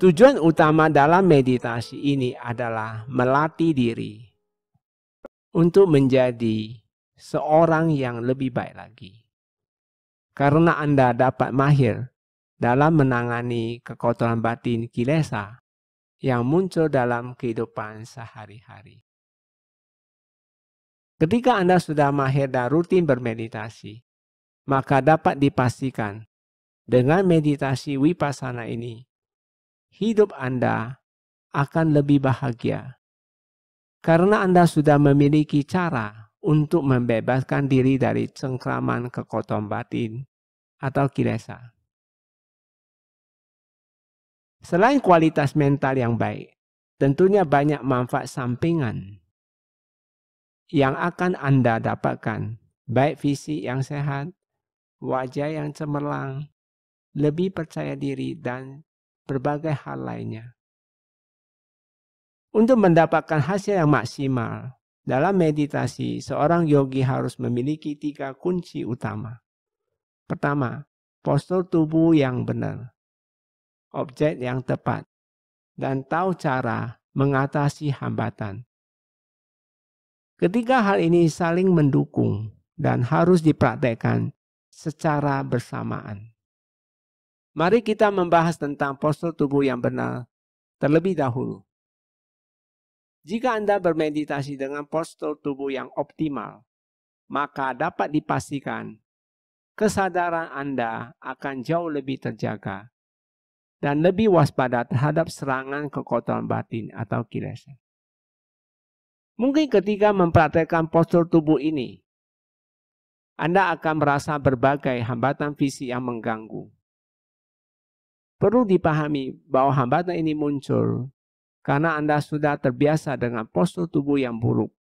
Tujuan utama dalam meditasi ini adalah melatih diri untuk menjadi seorang yang lebih baik lagi. Karena Anda dapat mahir dalam menangani kekotoran batin kilesa yang muncul dalam kehidupan sehari-hari. Ketika Anda sudah mahir dan rutin bermeditasi, maka dapat dipastikan dengan meditasi Vipassana ini, hidup Anda akan lebih bahagia. Karena Anda sudah memiliki cara untuk membebaskan diri dari cengkraman kekotoran batin atau kilesa. Selain kualitas mental yang baik, tentunya banyak manfaat sampingan yang akan Anda dapatkan, baik fisik yang sehat, wajah yang cemerlang, lebih percaya diri, dan berbagai hal lainnya. Untuk mendapatkan hasil yang maksimal, dalam meditasi, seorang yogi harus memiliki 3 kunci utama. Pertama, postur tubuh yang benar, objek yang tepat, dan tahu cara mengatasi hambatan. Ketiga hal ini saling mendukung dan harus dipraktekkan secara bersamaan. Mari kita membahas tentang postur tubuh yang benar terlebih dahulu. Jika Anda bermeditasi dengan postur tubuh yang optimal, maka dapat dipastikan kesadaran Anda akan jauh lebih terjaga dan lebih waspada terhadap serangan kekotoran batin atau kilesa. Mungkin ketika mempraktekkan postur tubuh ini, Anda akan merasa berbagai hambatan fisik yang mengganggu. Perlu dipahami bahwa hambatan ini muncul karena Anda sudah terbiasa dengan postur tubuh yang buruk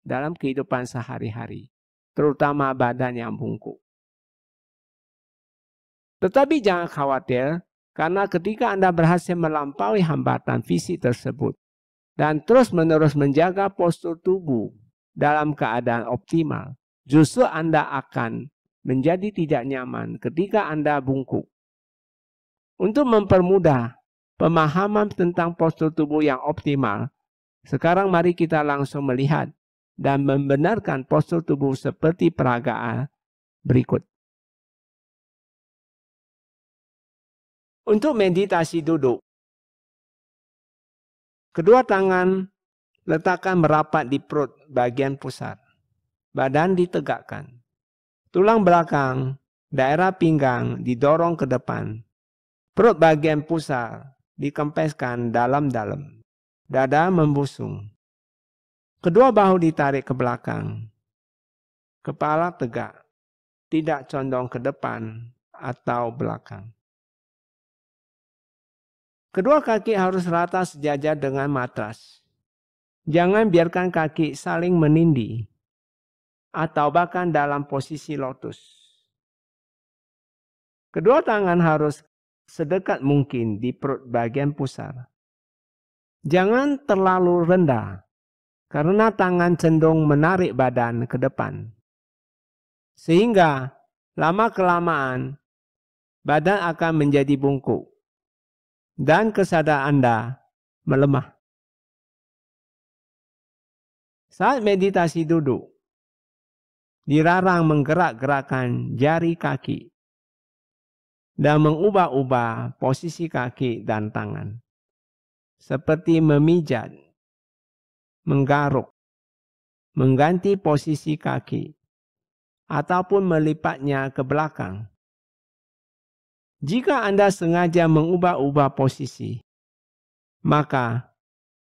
dalam kehidupan sehari-hari, terutama badan yang bungkuk. Tetapi jangan khawatir, karena ketika Anda berhasil melampaui hambatan fisik tersebut dan terus-menerus menjaga postur tubuh dalam keadaan optimal, justru Anda akan menjadi tidak nyaman ketika Anda bungkuk. Untuk mempermudah pemahaman tentang postur tubuh yang optimal, sekarang mari kita langsung melihat dan membenarkan postur tubuh seperti peragaan berikut. Untuk meditasi duduk, kedua tangan letakkan merapat di perut bagian pusat. Badan ditegakkan. Tulang belakang, daerah pinggang didorong ke depan. Perut bagian pusat dikempeskan dalam-dalam. Dada membusung. Kedua bahu ditarik ke belakang. Kepala tegak, tidak condong ke depan atau belakang. Kedua kaki harus rata sejajar dengan matras. Jangan biarkan kaki saling menindih atau bahkan dalam posisi lotus. Kedua tangan harus sedekat mungkin di perut bagian pusat. Jangan terlalu rendah, karena tangan cenderung menarik badan ke depan. Sehingga lama-kelamaan badan akan menjadi bungkuk dan kesadaran Anda melemah. Saat meditasi duduk, dilarang menggerak-gerakkan jari kaki dan mengubah-ubah posisi kaki dan tangan. Seperti memijat, menggaruk, mengganti posisi kaki, ataupun melipatnya ke belakang. Jika Anda sengaja mengubah-ubah posisi, maka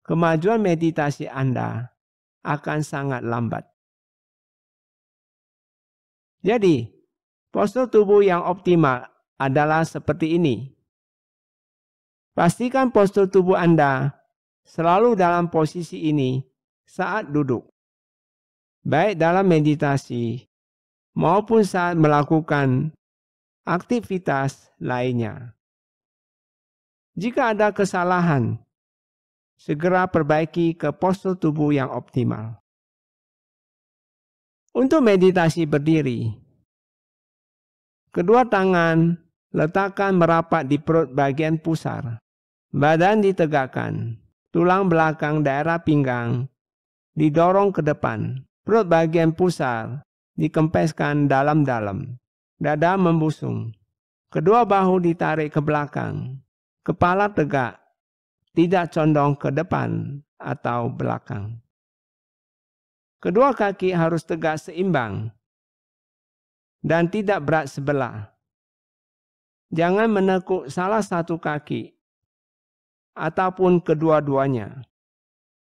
kemajuan meditasi Anda akan sangat lambat. Jadi, postur tubuh yang optimal adalah seperti ini. Pastikan postur tubuh Anda selalu dalam posisi ini saat duduk, baik dalam meditasi maupun saat melakukan aktivitas lainnya. Jika ada kesalahan, segera perbaiki ke postur tubuh yang optimal. Untuk meditasi berdiri, kedua tangan letakkan merapat di perut bagian pusar. Badan ditegakkan, tulang belakang daerah pinggang didorong ke depan, perut bagian pusar dikempeskan dalam-dalam, dada membusung, kedua bahu ditarik ke belakang, kepala tegak, tidak condong ke depan atau belakang. Kedua kaki harus tegak seimbang dan tidak berat sebelah. Jangan menekuk salah satu kaki ataupun kedua-duanya.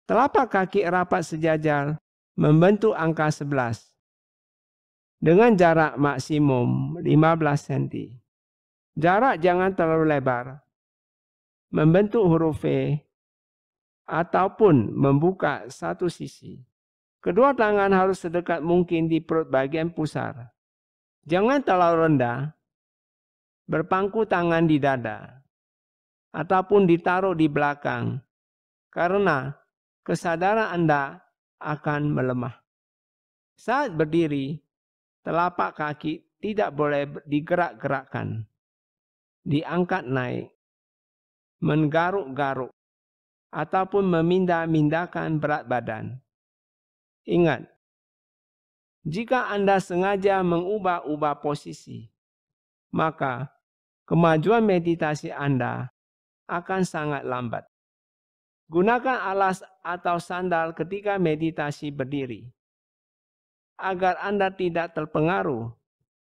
Telapak kaki rapat sejajar membentuk angka 11 dengan jarak maksimum 15 cm. Jarak jangan terlalu lebar, membentuk huruf V ataupun membuka satu sisi. Kedua tangan harus sedekat mungkin di perut bagian pusar. Jangan terlalu rendah, berpangku tangan di dada, ataupun ditaruh di belakang, karena kesadaran Anda akan melemah. Saat berdiri, telapak kaki tidak boleh digerak-gerakkan, diangkat naik, menggaruk-garuk, ataupun memindah-mindahkan berat badan. Ingat, jika Anda sengaja mengubah-ubah posisi, maka kemajuan meditasi Anda akan sangat lambat. Gunakan alas atau sandal ketika meditasi berdiri, agar Anda tidak terpengaruh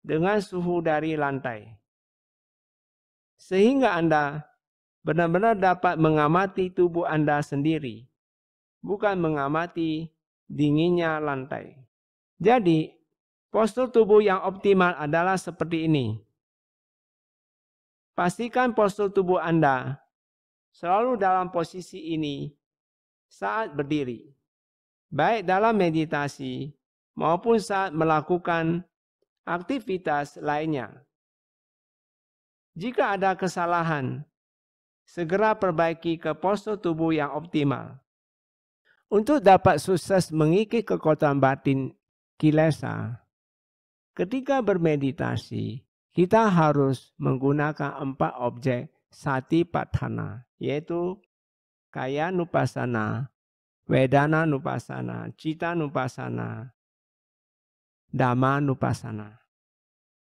dengan suhu dari lantai. Sehingga Anda benar-benar dapat mengamati tubuh Anda sendiri, bukan mengamati dinginnya lantai. Jadi, postur tubuh yang optimal adalah seperti ini. Pastikan postur tubuh Anda selalu dalam posisi ini saat berdiri, baik dalam meditasi maupun saat melakukan aktivitas lainnya. Jika ada kesalahan, segera perbaiki ke postur tubuh yang optimal. Untuk dapat sukses mengikis kekuatan batin kilesa, ketika bermeditasi, kita harus menggunakan 4 objek satipatthana, yaitu kaya nupassana, wedana nupassana, cita nupassana, dhamma nupassana.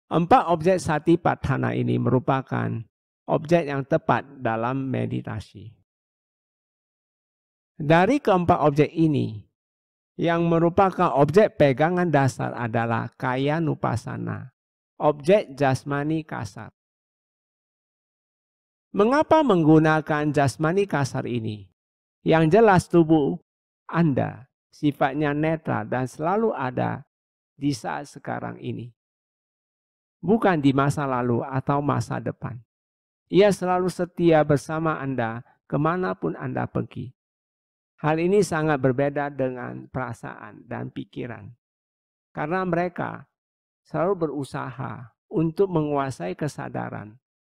4 objek satipatthana ini merupakan objek yang tepat dalam meditasi. Dari keempat objek ini, yang merupakan objek pegangan dasar adalah kaya nupassana, objek jasmani kasar. Mengapa menggunakan jasmani kasar ini? Yang jelas tubuh Anda sifatnya netral dan selalu ada di saat sekarang ini. Bukan di masa lalu atau masa depan. Ia selalu setia bersama Anda kemanapun Anda pergi. Hal ini sangat berbeda dengan perasaan dan pikiran. Karena mereka selalu berusaha untuk menguasai kesadaran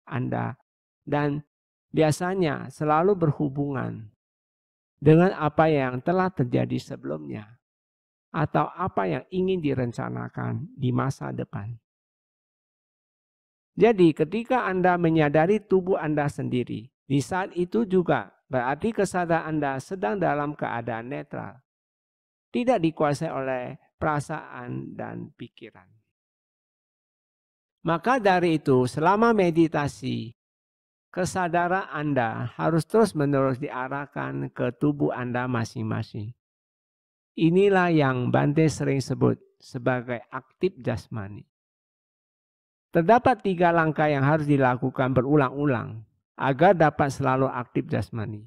Anda dan biasanya selalu berhubungan dengan apa yang telah terjadi sebelumnya atau apa yang ingin direncanakan di masa depan. Jadi ketika Anda menyadari tubuh Anda sendiri, di saat itu juga berarti kesadaran Anda sedang dalam keadaan netral. Tidak dikuasai oleh perasaan dan pikiran. Maka dari itu selama meditasi, kesadaran Anda harus terus-menerus diarahkan ke tubuh Anda masing-masing. Inilah yang Bante sering sebut sebagai aktif jasmani. Terdapat 3 langkah yang harus dilakukan berulang-ulang agar dapat selalu aktif jasmani.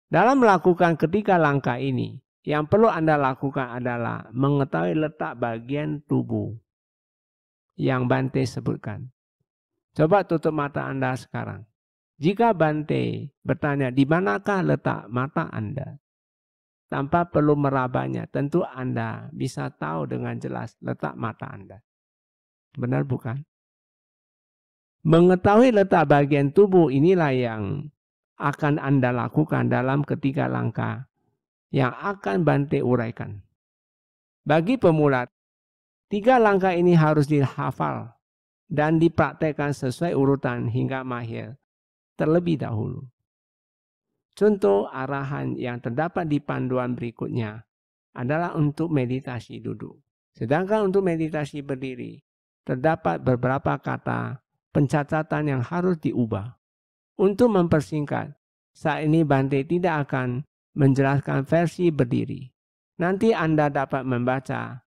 Dalam melakukan ketiga langkah ini, yang perlu Anda lakukan adalah mengetahui letak bagian tubuh yang Bante sebutkan. Coba tutup mata Anda sekarang. Jika Bante bertanya di manakah letak mata Anda, tanpa perlu merabanya, tentu Anda bisa tahu dengan jelas letak mata Anda. Benar bukan? Mengetahui letak bagian tubuh inilah yang akan Anda lakukan dalam ketiga langkah yang akan Bante uraikan. Bagi pemula, 3 langkah ini harus dihafal dan dipraktekkan sesuai urutan hingga mahir. terlebih dahulu. Contoh arahan yang terdapat di panduan berikutnya adalah untuk meditasi duduk. Sedangkan untuk meditasi berdiri, terdapat beberapa kata pencatatan yang harus diubah. Untuk mempersingkat, saat ini Bante tidak akan menjelaskan versi berdiri. Nanti Anda dapat membaca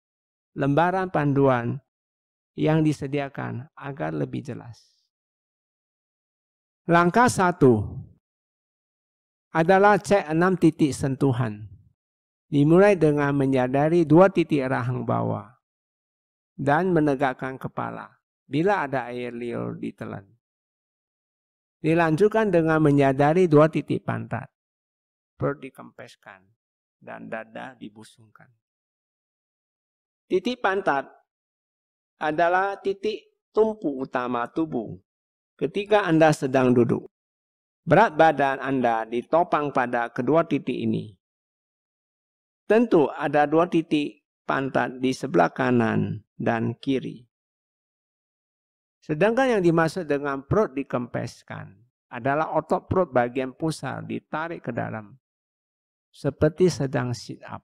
lembaran panduan yang disediakan agar lebih jelas. Langkah 1 adalah cek 6 titik sentuhan. Dimulai dengan menyadari 2 titik rahang bawah dan menegakkan kepala bila ada air liur ditelan. Dilanjutkan dengan menyadari 2 titik pantat, perut dikempeskan dan dada dibusungkan. Titik pantat adalah titik tumpu utama tubuh ketika Anda sedang duduk. Berat badan Anda ditopang pada kedua titik ini. Tentu ada 2 titik pantat di sebelah kanan dan kiri. Sedangkan yang dimaksud dengan perut dikempeskan adalah otot perut bagian pusar ditarik ke dalam, seperti sedang sit up.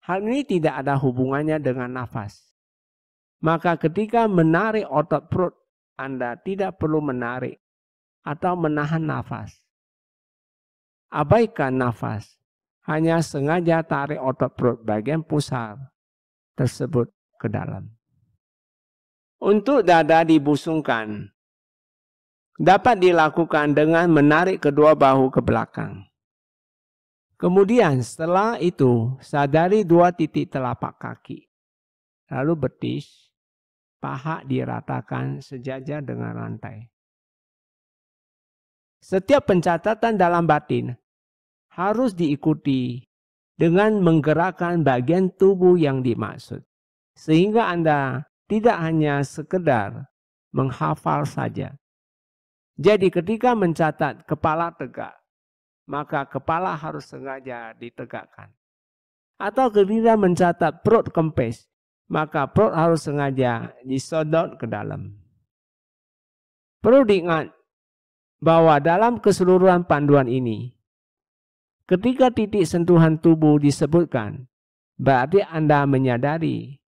Hal ini tidak ada hubungannya dengan nafas. Maka ketika menarik otot perut, Anda tidak perlu menarik atau menahan nafas. Abaikan nafas, hanya sengaja tarik otot perut bagian pusar tersebut ke dalam. Untuk dada dibusungkan, dapat dilakukan dengan menarik kedua bahu ke belakang. Kemudian setelah itu, sadari 2 titik telapak kaki. Lalu betis, paha diratakan sejajar dengan lantai. Setiap pencatatan dalam batin harus diikuti dengan menggerakkan bagian tubuh yang dimaksud. Sehingga Anda tidak hanya sekedar menghafal saja. Jadi ketika mencatat kepala tegak, maka kepala harus sengaja ditegakkan. Atau ketika mencatat perut kempes, maka perut harus sengaja disodot ke dalam. Perlu diingat bahwa dalam keseluruhan panduan ini, ketika titik sentuhan tubuh disebutkan, berarti Anda menyadari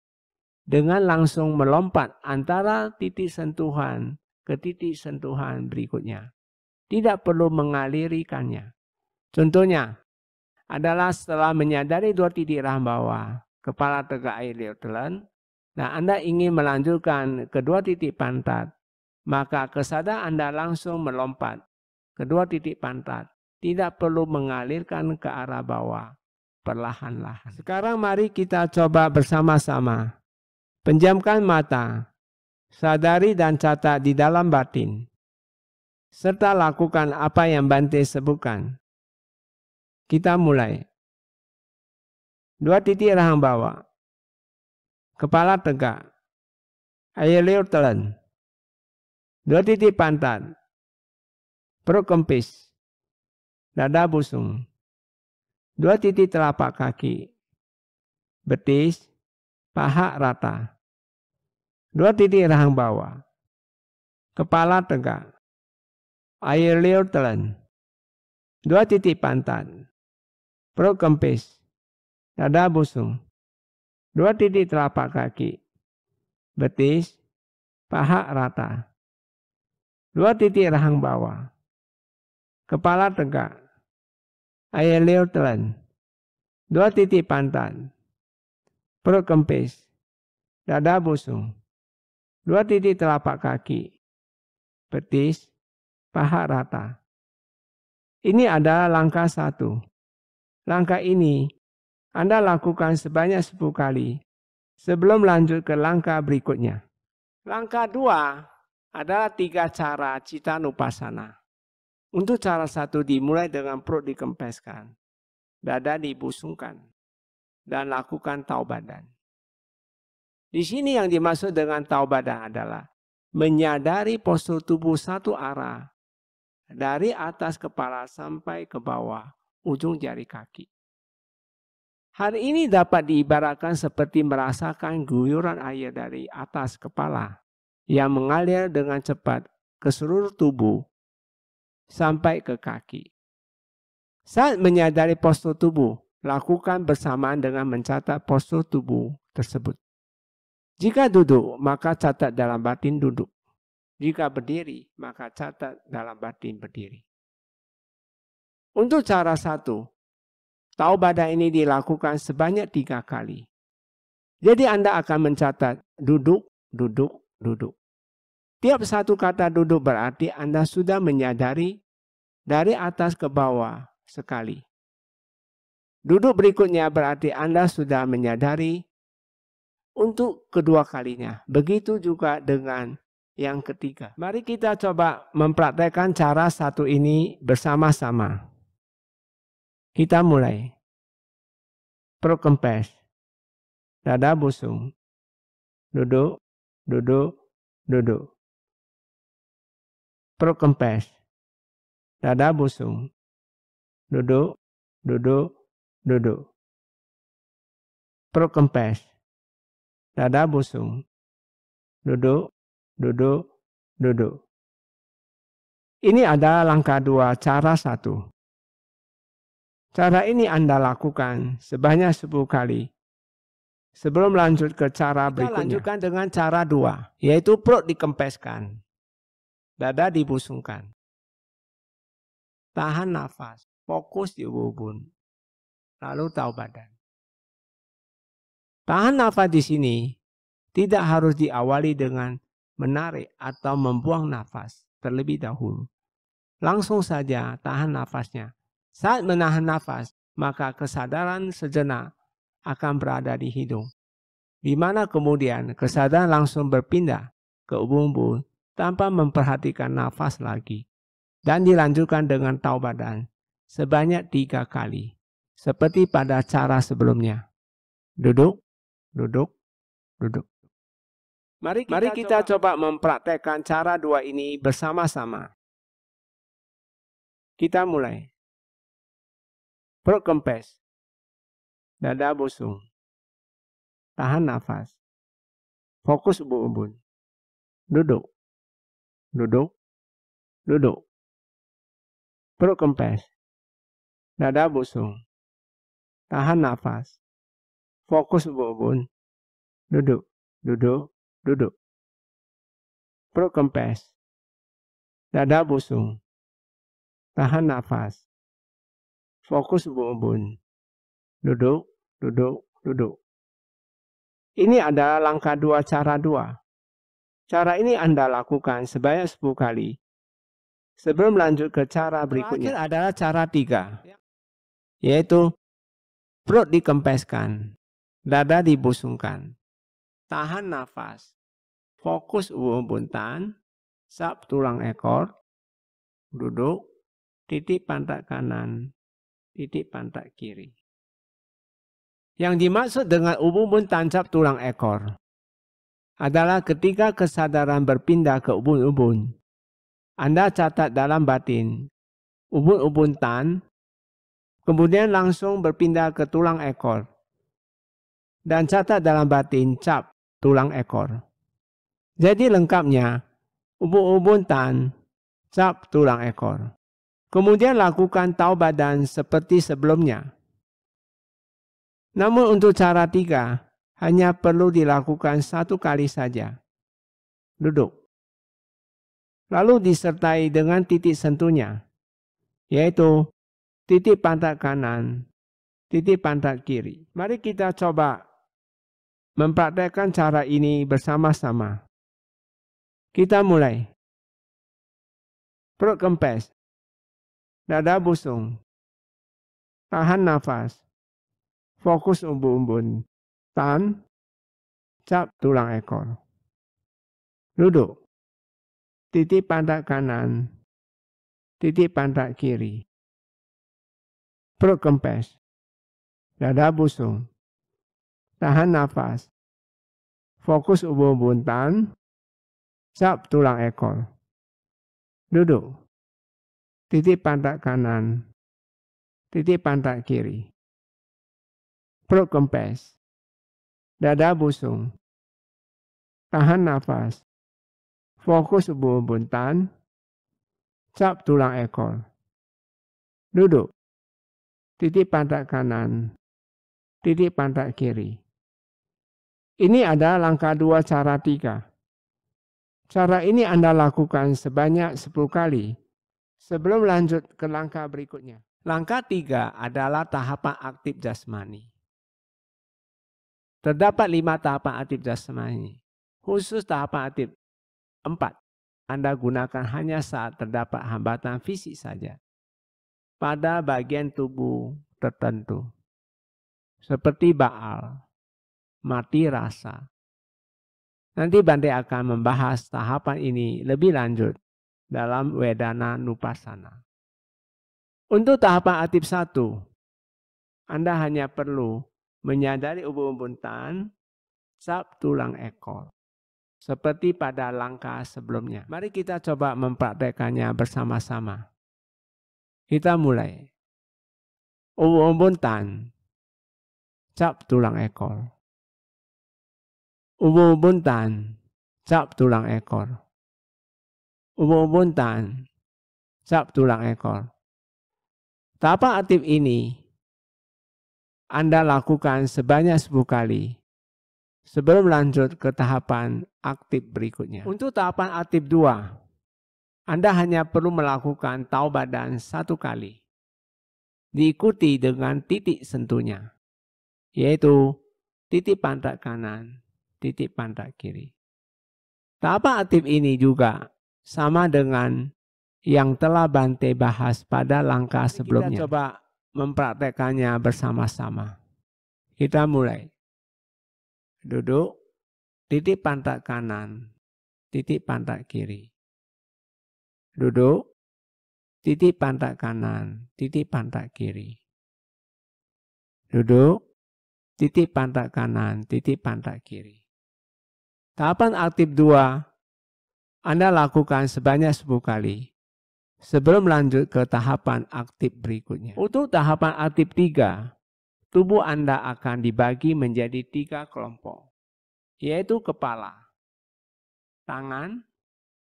dengan langsung melompat antara titik sentuhan ke titik sentuhan berikutnya. Tidak perlu mengalirikannya. Contohnya adalah setelah menyadari 2 titik rahang bawah, kepala tegak air liur telan, nah Anda ingin melanjutkan kedua titik pantat, maka kesadaran Anda langsung melompat kedua titik pantat. Tidak perlu mengalirkan ke arah bawah, perlahan-lahan. Sekarang mari kita coba bersama-sama. Penjamkan mata, sadari dan catat di dalam batin, serta lakukan apa yang Bante sebutkan. Kita mulai. 2 titik rahang bawah, kepala tegak, air liur telan, 2 titik pantat, perut kempis, dada busung, 2 titik telapak kaki, betis, paha rata, 2 titik rahang bawah, kepala tegak, air liur telan, 2 titik pantat, perut kempis, dada busung, 2 titik telapak kaki, betis, paha rata, 2 titik rahang bawah, kepala tegak, air liur telan, 2 titik pantat, perut kempis, dada busung, 2 titik telapak kaki, betis, paha rata. Ini adalah langkah 1. Langkah ini Anda lakukan sebanyak 10 kali sebelum lanjut ke langkah berikutnya. Langkah 2 adalah 3 cara cittanupassana. Untuk cara 1 dimulai dengan perut dikempeskan, dada dibusungkan, dan lakukan taubadan. Di sini yang dimaksud dengan taubadan adalah menyadari postur tubuh satu arah dari atas kepala sampai ke bawah ujung jari kaki. Hal ini dapat diibaratkan seperti merasakan guyuran air dari atas kepala yang mengalir dengan cepat ke seluruh tubuh sampai ke kaki. Saat menyadari postur tubuh, lakukan bersamaan dengan mencatat postur tubuh tersebut. Jika duduk, maka catat dalam batin duduk. Jika berdiri, maka catat dalam batin berdiri. Untuk cara 1, tahu badan ini dilakukan sebanyak 3 kali. Jadi Anda akan mencatat duduk, duduk, duduk. Tiap satu kata duduk berarti Anda sudah menyadari dari atas ke bawah sekali. Duduk berikutnya berarti Anda sudah menyadari untuk kedua kalinya. Begitu juga dengan yang ketiga. Mari kita coba mempraktekkan cara 1 ini bersama-sama. Kita mulai. Perut kempes. Dada busung. Duduk, duduk, duduk. Perut kempes. Dada busung. Duduk, duduk, duduk. Perut kempes. Dada busung. Duduk, duduk, duduk. Ini adalah langkah 2, cara 1. Cara ini Anda lakukan sebanyak 10 kali. Sebelum lanjut ke cara berikutnya. Kita lanjutkan dengan cara 2, yaitu perut dikempeskan. Dada dibusungkan. Tahan nafas, fokus di ubun, lalu tahu badan. Tahan nafas di sini tidak harus diawali dengan menarik atau membuang nafas terlebih dahulu. Langsung saja tahan nafasnya. Saat menahan nafas, maka kesadaran sejenak akan berada di hidung, di mana kemudian kesadaran langsung berpindah ke ubun-ubun tanpa memperhatikan nafas lagi. Dan dilanjutkan dengan tahu badan sebanyak 3 kali. Seperti pada cara sebelumnya. Duduk, duduk, duduk. Mari kita coba mempraktekkan cara 2 ini bersama-sama. Kita mulai. Perut kempes. Dada busung. Tahan nafas. Fokus ubun-ubun. Duduk, duduk, duduk. Perut kempes. Dada busung. Tahan nafas. Fokus ubun-ubun. Duduk, duduk, duduk. Perut kempes. Dada busung. Tahan nafas. Fokus ubun-ubun. Duduk, duduk, duduk. Ini adalah langkah 2, cara 2. Cara ini Anda lakukan sebanyak 10 kali. Sebelum lanjut ke cara berikutnya. Terakhir adalah cara 3. Yaitu perut dikempeskan. Dada dibusungkan. Tahan nafas. Fokus ubun-ubun tahan. Sap tulang ekor. Duduk. Titik pantat kanan. Titik pantat kiri. Yang dimaksud dengan ubun-ubun tancap tulang ekor adalah ketika kesadaran berpindah ke ubun-ubun. Anda catat dalam batin ubun-ubun tan, kemudian langsung berpindah ke tulang ekor. Dan catat dalam batin cap tulang ekor. Jadi lengkapnya ubun-ubun tan, cap tulang ekor. Kemudian lakukan tahu badan seperti sebelumnya. Namun untuk cara 3, hanya perlu dilakukan 1 kali saja. Duduk. Lalu disertai dengan titik sentuhnya, yaitu titik pantat kanan, titik pantat kiri. Mari kita coba mempraktekkan cara ini bersama-sama. Kita mulai. Perut kempes. Dada busung. Tahan nafas. Fokus ubun-ubun. Tahan. Cap tulang ekor. Duduk. Titik pantat kanan. Titik pantat kiri. Perut kempes. Dada busung. Tahan nafas. Fokus ubun-ubun tahan. Cap tulang ekor. Duduk. Titik pantat kanan. Titik pantat kiri. Perut kempes. Dada busung. Tahan nafas. Fokus ubun-ubun tahan. cap tulang ekor. Duduk. Titik pantat kanan, titik pantat kiri. Ini adalah langkah 2 cara 3. Cara ini Anda lakukan sebanyak 10 kali sebelum lanjut ke langkah berikutnya. Langkah 3 adalah tahapan aktif jasmani. Terdapat 5 tahapan aktif jasmani. Khusus tahapan aktif 4 Anda gunakan hanya saat terdapat hambatan fisik saja pada bagian tubuh tertentu seperti baal, mati rasa. Nanti Bante akan membahas tahapan ini lebih lanjut dalam Wedana Nupassana. Untuk tahapan aktif 1, Anda hanya perlu menyadari ubun-ubun tan, cap tulang ekor. Seperti pada langkah sebelumnya. Mari kita coba mempraktekannya bersama-sama. Kita mulai. Ubun-ubun tan, cap tulang ekor. Ubun-ubun tan, cap tulang ekor. Ubun-ubun tan, cap tulang ekor. Tahapan aktif ini Anda lakukan sebanyak 10 kali sebelum lanjut ke tahapan aktif berikutnya. Untuk tahapan aktif 2, Anda hanya perlu melakukan tahu badan 1 kali. Diikuti dengan titik sentuhnya, yaitu titik pantat kanan, titik pantat kiri. Tahapan aktif ini juga sama dengan yang telah Bante bahas pada langkah sebelumnya. Kita coba mempraktekannya bersama-sama. Kita mulai. Duduk, titik pantat kanan, titik pantat kiri. Duduk, titik pantat kanan, titik pantat kiri. Duduk, titik pantat kanan, titik pantat kiri. Tahapan aktif 2, Anda lakukan sebanyak 10 kali sebelum lanjut ke tahapan aktif berikutnya. Untuk tahapan aktif 3, tubuh Anda akan dibagi menjadi 3 kelompok, yaitu kepala, tangan,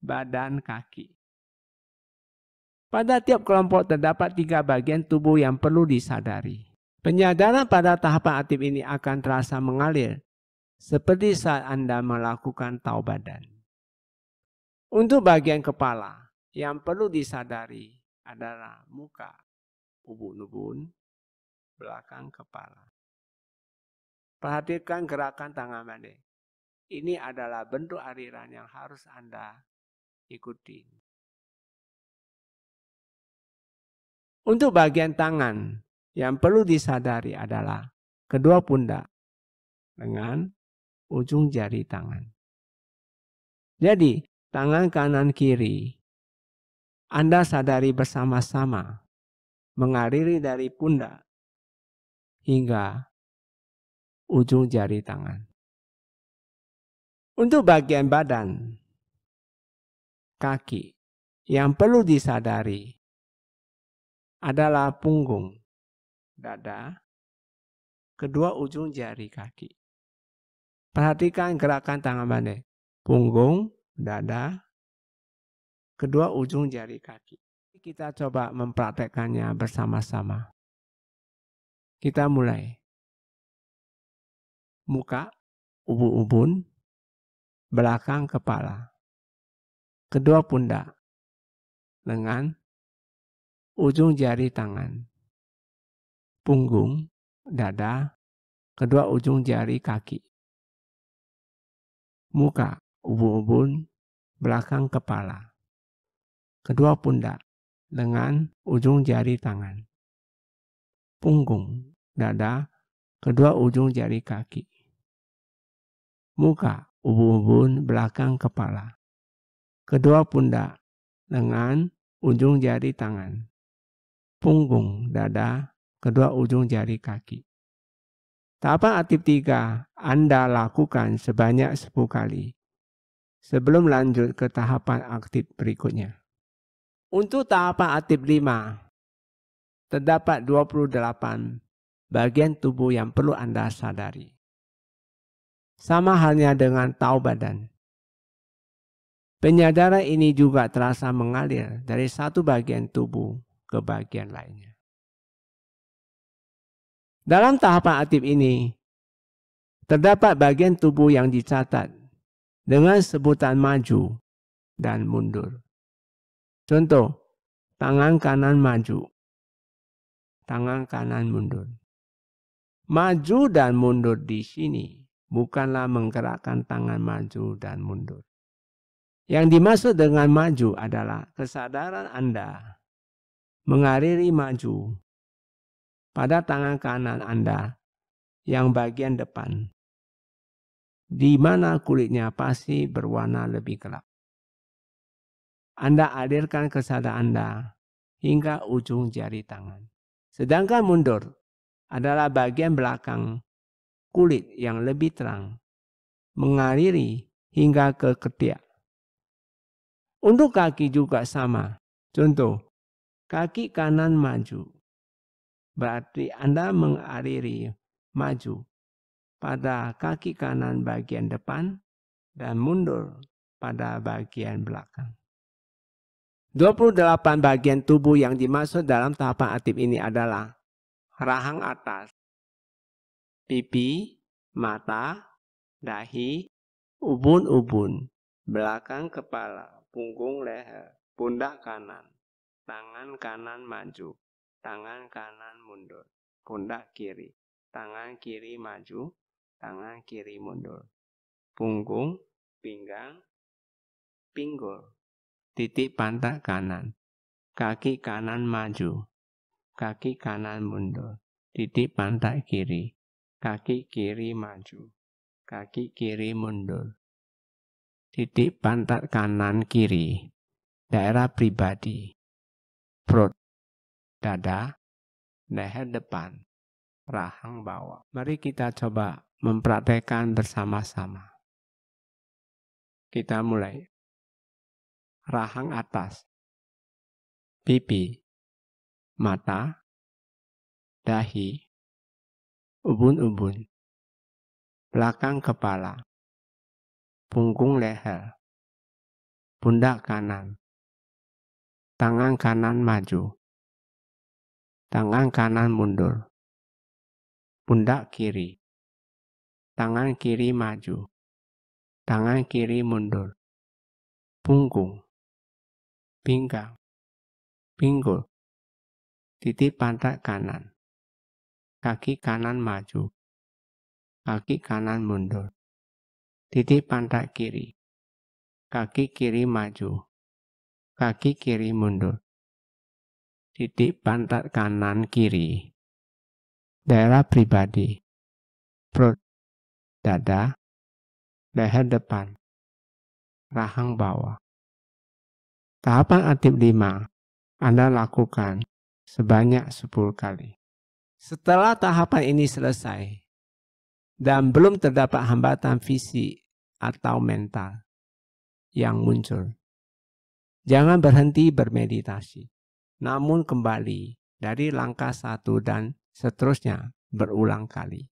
badan, kaki. Pada tiap kelompok terdapat 3 bagian tubuh yang perlu disadari. Penyadaran pada tahapan aktif ini akan terasa mengalir seperti saat Anda melakukan tahu badan. Untuk bagian kepala, yang perlu disadari adalah muka, ubun-ubun, belakang kepala. Perhatikan gerakan tangan Bante. Ini adalah bentuk aliran yang harus Anda ikuti. Untuk bagian tangan, yang perlu disadari adalah kedua pundak dengan ujung jari tangan. Jadi, tangan kanan kiri Anda sadari bersama-sama mengaliri dari pundak hingga ujung jari tangan. Untuk bagian badan, kaki, yang perlu disadari adalah punggung, dada, kedua ujung jari kaki. Perhatikan gerakan tangan Bante. Punggung, dada, kedua ujung jari kaki. Kita coba mempraktekannya bersama-sama. Kita mulai. Muka, ubun-ubun, belakang kepala, kedua pundak, lengan, ujung jari tangan, punggung, dada, kedua ujung jari kaki. Muka, ubun-ubun, belakang kepala, kedua pundak, lengan, ujung jari tangan, punggung, dada, kedua ujung jari kaki. Muka, ubun-ubun, belakang kepala, kedua pundak, lengan, ujung jari tangan, punggung, dada, kedua ujung jari kaki. Tahapan aktif 3 Anda lakukan sebanyak 10 kali sebelum lanjut ke tahapan aktif berikutnya. Untuk tahapan aktif 5, terdapat 28 bagian tubuh yang perlu Anda sadari. Sama halnya dengan tahu badan. Penyadaran ini juga terasa mengalir dari satu bagian tubuh ke bagian lainnya. Dalam tahapan aktif ini, terdapat bagian tubuh yang dicatat dengan sebutan maju dan mundur. Contoh, tangan kanan maju, tangan kanan mundur. Maju dan mundur di sini bukanlah menggerakkan tangan maju dan mundur. Yang dimaksud dengan maju adalah kesadaran Anda mengaliri maju pada tangan kanan Anda yang bagian depan, di mana kulitnya pasti berwarna lebih gelap. Anda alirkan kesadaran Anda hingga ujung jari tangan. Sedangkan mundur adalah bagian belakang kulit yang lebih terang, mengaliri hingga ke ketiak. Untuk kaki juga sama. Contoh, kaki kanan maju. Berarti Anda mengaliri maju pada kaki kanan bagian depan dan mundur pada bagian belakang. 28 bagian tubuh yang dimaksud dalam tahapan aktif ini adalah rahang atas, pipi, mata, dahi, ubun-ubun, belakang kepala, punggung leher, pundak kanan, tangan kanan maju, tangan kanan mundur, pundak kiri, tangan kiri maju, tangan kiri mundur, punggung, pinggang, pinggul, titik pantat kanan, kaki kanan maju, kaki kanan mundur, titik pantat kiri, kaki kiri maju, kaki kiri mundur, titik pantat kanan kiri, daerah pribadi, perut, dada, leher depan, rahang bawah. Mari kita coba mempraktekkan bersama-sama. Kita mulai. Rahang atas, pipi, mata, dahi, ubun-ubun, belakang kepala, punggung leher, pundak kanan, tangan kanan maju, tangan kanan mundur, pundak kiri, tangan kiri maju, tangan kiri mundur, punggung, pinggang, pinggul, titik pantat kanan, kaki kanan maju, kaki kanan mundur, titik pantat kiri, kaki kiri maju, kaki kiri mundur, titik pantat kanan kiri, daerah pribadi, perut, dada, leher depan, rahang bawah. Tahapan aktif 5 Anda lakukan sebanyak 10 kali. Setelah tahapan ini selesai dan belum terdapat hambatan fisik atau mental yang muncul, jangan berhenti bermeditasi, namun kembali dari langkah 1 dan seterusnya berulang kali.